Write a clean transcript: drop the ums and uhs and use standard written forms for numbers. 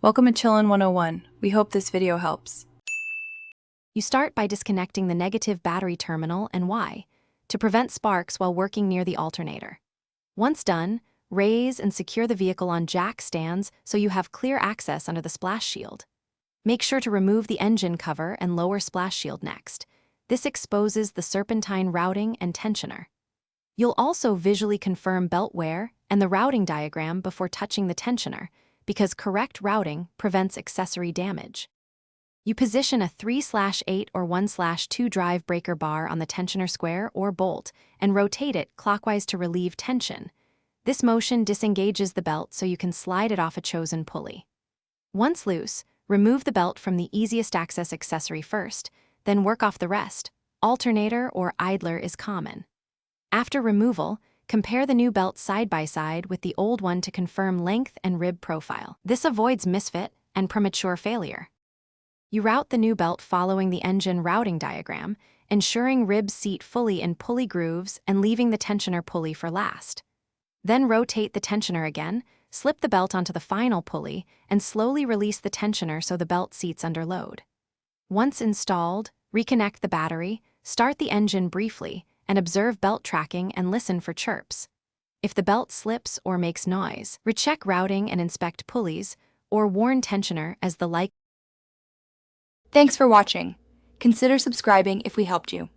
Welcome to Chillin' 101. We hope this video helps. You start by disconnecting the negative battery terminal and Y to prevent sparks while working near the alternator. Once done, raise and secure the vehicle on jack stands so you have clear access under the splash shield. Make sure to remove the engine cover and lower splash shield next. This exposes the Serpentine routing and tensioner. You'll also visually confirm belt wear and the routing diagram before touching the tensioner, because correct routing prevents accessory damage. You position a 3/8 or 1/2 drive breaker bar on the tensioner square or bolt and rotate it clockwise to relieve tension. This motion disengages the belt so you can slide it off a chosen pulley. Once loose, remove the belt from the easiest access accessory first, then work off the rest. Alternator or idler is common. After removal, compare the new belt side by side with the old one to confirm length and rib profile. This avoids misfit and premature failure. You route the new belt following the engine routing diagram, ensuring ribs seat fully in pulley grooves and leaving the tensioner pulley for last. Then rotate the tensioner again, slip the belt onto the final pulley, and slowly release the tensioner so the belt seats under load. Once installed, reconnect the battery, start the engine briefly, and observe belt tracking and listen for chirps. If the belt slips or makes noise, recheck routing and inspect pulleys, or warn tensioner as the like. Thanks for watching. Consider subscribing if we helped you.